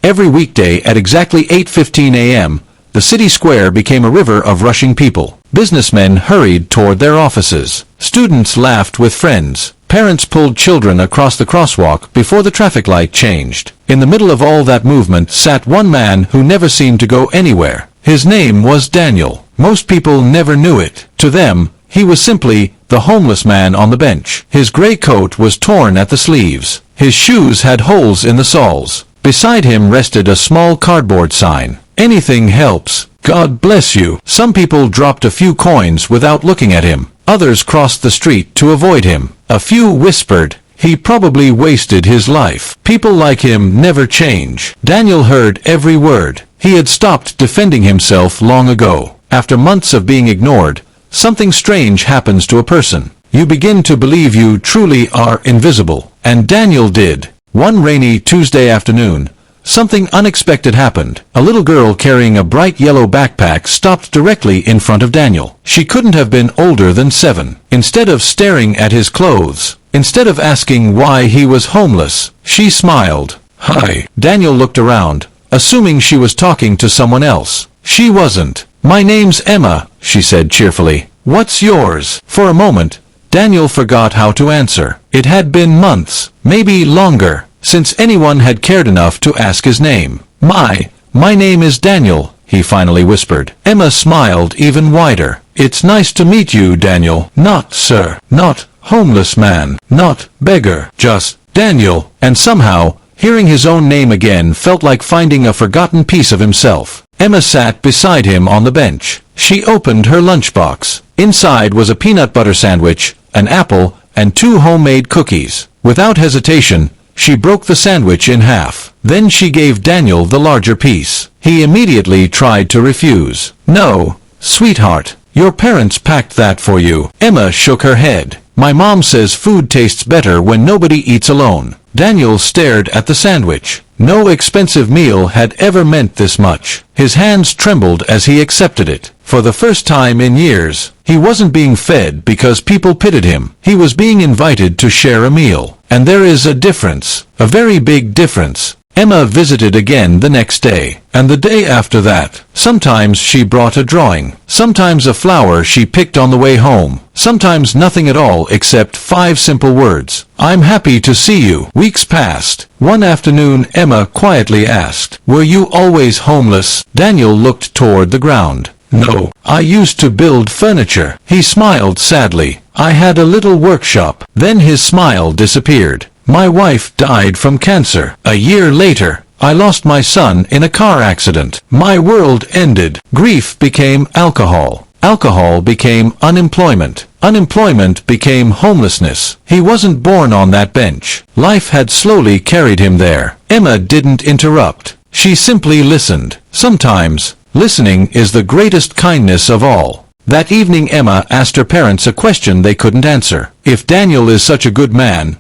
Every weekday at exactly 8:15 a.m., the city square became a river of rushing people. Businessmen hurried toward their offices. Students laughed with friends. Parents pulled children across the crosswalk before the traffic light changed. In the middle of all that movement sat one man who never seemed to go anywhere. His name was Daniel. Most people never knew it. To them, he was simply the homeless man on the bench. His gray coat was torn at the sleeves. His shoes had holes in the soles. Beside him rested a small cardboard sign. "Anything helps. God bless you." Some people dropped a few coins without looking at him. Others crossed the street to avoid him. A few whispered, "He probably wasted his life." People like him never change. Daniel heard every word. He had stopped defending himself long ago. After months of being ignored, something strange happens to a person. You begin to believe you truly are invisible. And Daniel did. One rainy Tuesday afternoon, something unexpected happened. A little girl carrying a bright yellow backpack stopped directly in front of Daniel. She couldn't have been older than 7. Instead of staring at his clothes, instead of asking why he was homeless, she smiled. "Hi." Daniel looked around, assuming she was talking to someone else. She wasn't. "My name's Emma," she said cheerfully. "What's yours?" For a moment, Daniel forgot how to answer. It had been months, maybe longer, since anyone had cared enough to ask his name. My name is Daniel," he finally whispered. Emma smiled even wider. "It's nice to meet you, Daniel." "Not, sir. Not homeless man. Not beggar. Just Daniel." And somehow, hearing his own name again felt like finding a forgotten piece of himself. Emma sat beside him on the bench. She opened her lunchbox. Inside was a peanut butter sandwich, an apple, and 2 homemade cookies. Without hesitation, she broke the sandwich in half. Then she gave Daniel the larger piece. He immediately tried to refuse. "No, sweetheart, your parents packed that for you." Emma shook her head. "My mom says food tastes better when nobody eats alone." Daniel stared at the sandwich. No expensive meal had ever meant this much. His hands trembled as he accepted it. For the first time in years, he wasn't being fed because people pitied him. He was being invited to share a meal. And there is a difference. A very big difference. Emma visited again the next day, and the day after that. Sometimes she brought a drawing, sometimes a flower she picked on the way home, sometimes nothing at all except 5 simple words. "I'm happy to see you." Weeks passed. One afternoon Emma quietly asked, "Were you always homeless?" Daniel looked toward the ground. "No, I used to build furniture." He smiled sadly. "I had a little workshop." Then his smile disappeared. "My wife died from cancer. A year later, I lost my son in a car accident. My world ended." Grief became alcohol. Alcohol became unemployment. Unemployment became homelessness. He wasn't born on that bench. Life had slowly carried him there. Emma didn't interrupt. She simply listened. Sometimes, listening is the greatest kindness of all. That evening Emma asked her parents a question they couldn't answer. If Daniel is such a good man,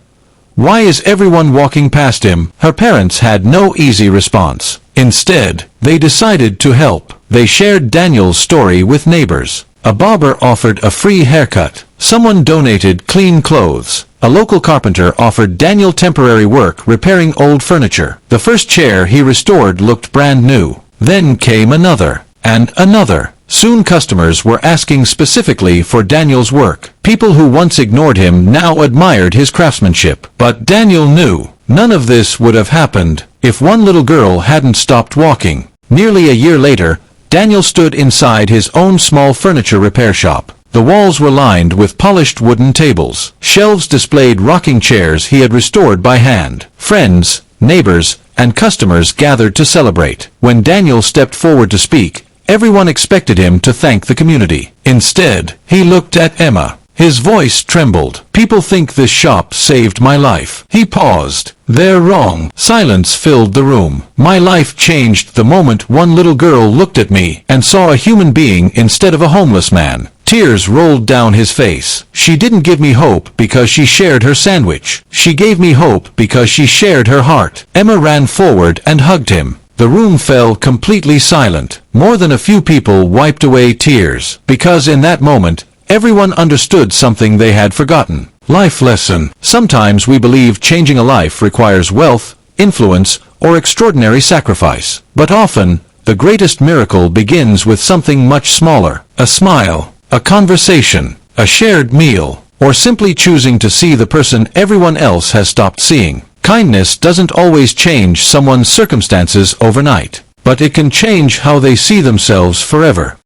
why is everyone walking past him? Her parents had no easy response. Instead, they decided to help. They shared Daniel's story with neighbors. A barber offered a free haircut. Someone donated clean clothes. A local carpenter offered Daniel temporary work repairing old furniture. The first chair he restored looked brand new. Then came another, and another. Soon customers were asking specifically for Daniel's work. People who once ignored him now admired his craftsmanship. But Daniel knew none of this would have happened if one little girl hadn't stopped walking. Nearly a year later, Daniel stood inside his own small furniture repair shop. The walls were lined with polished wooden tables. Shelves displayed rocking chairs he had restored by hand. Friends, neighbors, and customers gathered to celebrate. When Daniel stepped forward to speak, everyone expected him to thank the community. Instead, he looked at Emma. His voice trembled. "People think this shop saved my life." He paused. "They're wrong." Silence filled the room. "My life changed the moment one little girl looked at me and saw a human being instead of a homeless man." Tears rolled down his face. "She didn't give me hope because she shared her sandwich. She gave me hope because she shared her heart." Emma ran forward and hugged him. The room fell completely silent. More than a few people wiped away tears, because in that moment, everyone understood something they had forgotten. Life lesson. Sometimes we believe changing a life requires wealth, influence, or extraordinary sacrifice. But often, the greatest miracle begins with something much smaller: a smile, a conversation, a shared meal, or simply choosing to see the person everyone else has stopped seeing. Kindness doesn't always change someone's circumstances overnight, but it can change how they see themselves forever.